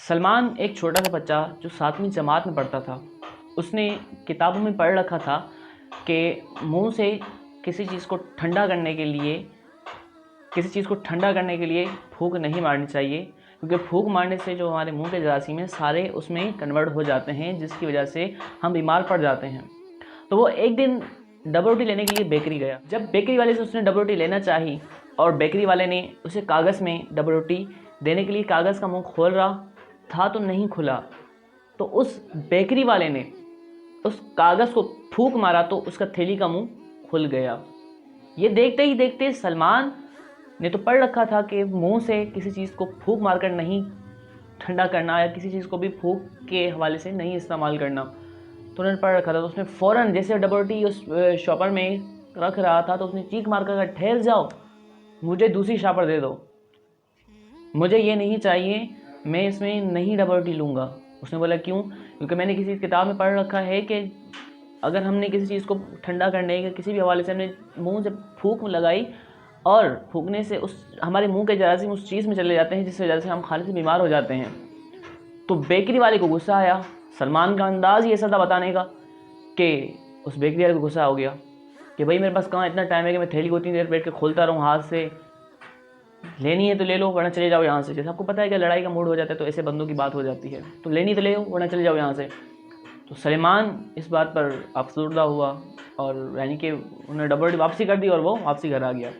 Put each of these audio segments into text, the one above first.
سلمان ایک چھوٹا سا بچہ جو 7ویں جماعت میں پڑھتا تھا، اس نے کتابوں میں پڑھ رکھا تھا کہ منہ سے کسی چیز کو ٹھنڈا کرنے کے لیے پھونک نہیں مارنی چاہیے، کیونکہ پھونک مارنے سے جو ہمارے منہ کے جراثیم ہیں سارے اس میں کنورٹ ہو جاتے ہیں، جس کی وجہ سے ہم بیمار پڑ جاتے ہیں۔ تو وہ ایک دن ڈبل روٹی لینے کے لیے بیکری گیا۔ جب بیکری والے سے اس نے ڈبل روٹی لینا چاہی اور بیکری والے نے اسے کاغذ میں ڈبل روٹی دینے کے لیے کاغذ کا منہ کھول رہا تھا تو نہیں کھلا، تو اس بیکری والے نے اس کاغذ کو پھونک مارا تو اس کا تھیلی کا منہ کھل گیا۔ یہ دیکھتے ہی دیکھتے سلمان نے تو پڑھ رکھا تھا کہ منہ سے کسی چیز کو پھونک مار کر نہیں ٹھنڈا کرنا، یا کسی چیز کو بھی پھونک کے حوالے سے نہیں استعمال کرنا، تو انہوں نے پڑھ رکھا تھا۔ تو اس نے فوراً جیسے ڈبل روٹی اس شاپر میں رکھ رہا تھا تو اس نے چیخ مار کر کہا، ٹھہر جاؤ، مجھے دوسری شاپر دے دو، مجھے یہ نہیں چاہیے، میں اس میں نہیں ڈبل روٹی لوں گا۔ اس نے بولا کیوں؟ کیونکہ میں نے کسی کتاب میں پڑھ رکھا ہے کہ اگر ہم نے کسی چیز کو ٹھنڈا کرنے کے کسی بھی حوالے سے ہم نے منہ سے پھونک لگائی اور پھونکنے سے ہمارے منہ کے جراثیم اس چیز میں چلے جاتے ہیں، جس وجہ سے ہم کھانے سے بیمار ہو جاتے ہیں۔ تو بیکری والے کو غصہ آیا۔ سلمان کا انداز یہ ایسا تھا بتانے کا کہ اس بیکری والے کو غصہ ہو گیا کہ بھائی میرے پاس کہاں اتنا ٹائم ہے کہ میں تھیلی کو اتنی دیر بیٹھ کے کھولتا رہوں ہاتھ سے، لینی ہے تو لے لو ورنہ چلے جاؤ یہاں سے۔ جیسے آپ کو پتہ ہے کہ لڑائی کا موڈ ہو جاتا ہے تو ایسے بندوں کی بات ہو جاتی ہے، تو لینی تو لے لو ورنہ چلے جاؤ یہاں سے۔ تو سلیمان اس بات پر افسردہ ہوا اور یعنی کہ انہوں نے ڈبل روٹی واپسی کر دی اور وہ واپسی گھر آ گیا۔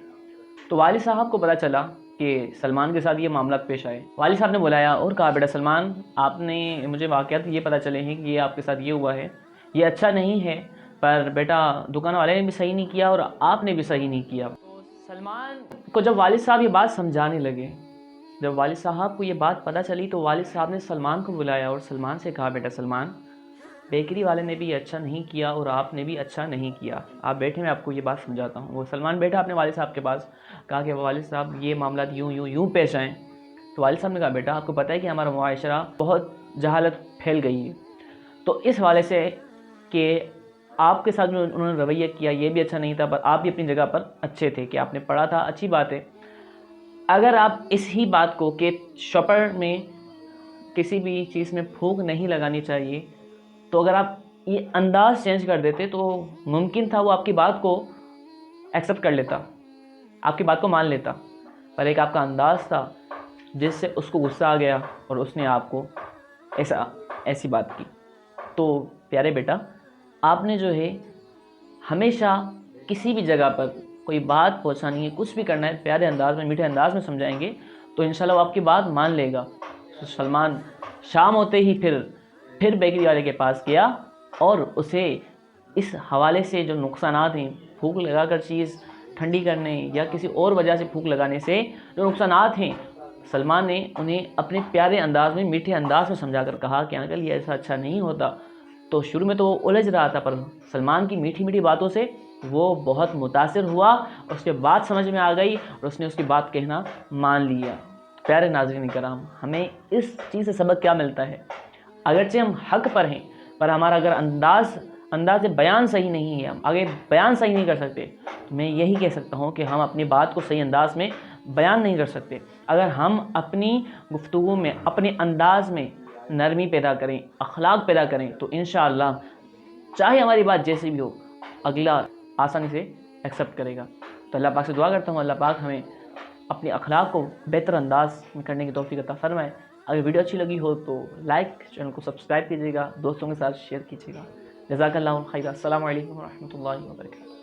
تو والد صاحب کو پتہ چلا کہ سلمان کے ساتھ یہ معاملات پیش آئے۔ والد صاحب نے بلایا اور کہا، بیٹا سلمان، آپ نے مجھے واقعات یہ پتہ چلے ہیں کہ یہ آپ کے ساتھ یہ ہوا ہے، یہ اچھا نہیں ہے، پر بیٹا دکان والے نے بھی صحیح نہیں کیا اور آپ نے بھی صحیح نہیں کیا۔ تو سلمان کو جب والد صاحب یہ بات سمجھانے لگے، جب والد صاحب کو یہ بات پتہ چلی تو والد صاحب نے سلمان کو بلایا اور سلمان سے کہا، بیٹا سلمان، بیکری والے نے بھی اچھا نہیں کیا اور آپ نے بھی اچھا نہیں کیا، آپ بیٹھے میں آپ کو یہ بات سمجھاتا ہوں۔ وہ سلمان بیٹھا اپنے والد صاحب کے پاس، کہا کہ والد صاحب یہ معاملات یوں پیش آئیں۔ تو والد صاحب نے کہا، بیٹا آپ کو پتہ ہے کہ ہمارا معاشرہ بہت جہالت پھیل گئی ہے، تو اس حوالے سے کہ آپ کے ساتھ جو انہوں نے رویہ کیا یہ بھی اچھا نہیں تھا، پر آپ بھی اپنی جگہ پر اچھے تھے کہ آپ نے پڑھا تھا، اچھی بات ہے۔ اگر آپ اس ہی بات کو کہ شاپر میں کسی بھی چیز میں پھونک نہیں لگانی چاہیے، تو اگر آپ یہ انداز چینج کر دیتے تو ممکن تھا وہ آپ کی بات کو ایکسیپٹ کر لیتا، آپ کی بات کو مان لیتا، پر ایک آپ کا انداز تھا جس سے اس کو غصہ آ گیا اور اس نے آپ کو ایسی بات کی۔ تو پیارے بیٹا، آپ نے جو ہے ہمیشہ کسی بھی جگہ پر کوئی بات پہنچانی ہے، کچھ بھی کرنا ہے، پیارے انداز میں، میٹھے انداز میں سمجھائیں گے تو انشاءاللہ وہ آپ کی بات مان لے گا۔ سلمان شام ہوتے ہی پھر بیکری والے کے پاس گیا اور اسے اس حوالے سے جو نقصانات ہیں، پھونک لگا کر چیز ٹھنڈی کرنے یا کسی اور وجہ سے پھونک لگانے سے جو نقصانات ہیں، سلمان نے انہیں اپنے پیارے انداز میں، میٹھے انداز میں سمجھا کر کہا کہ انکل یہ ایسا اچھا نہیں ہوتا۔ تو شروع میں تو وہ الجھ رہا تھا، پر سلمان کی میٹھی میٹھی باتوں سے وہ بہت متاثر ہوا، اس کے بعد سمجھ میں آ گئی اور اس نے اس کی بات کہنا مان لیا۔ پیارے ناظرین کرام، ہمیں اس چیز سے سبق کیا ملتا ہے؟ اگرچہ ہم حق پر ہیں، پر ہمارا اگر انداز بیان صحیح نہیں ہے، ہم آگے بیان صحیح نہیں کر سکتے، تو میں یہی کہہ سکتا ہوں کہ ہم اپنی بات کو صحیح انداز میں بیان نہیں کر سکتے۔ اگر ہم اپنی گفتگو میں، اپنے انداز میں نرمی پیدا کریں، اخلاق پیدا کریں، تو انشاءاللہ چاہے ہماری بات جیسی بھی ہو، اگلا آسانی سے ایکسیپٹ کرے گا۔ تو اللہ پاک سے دعا کرتا ہوں اللہ پاک ہمیں اپنے اخلاق کو بہتر انداز میں کرنے کی توفیق عطا فرمائے۔ اگر ویڈیو اچھی لگی ہو تو لائک، چینل کو سبسکرائب کیجیے گا، دوستوں کے ساتھ شیئر کیجیے گا۔ جزاک اللہ خیر۔ السلام علیکم ورحمۃ اللہ وبرکاتہ۔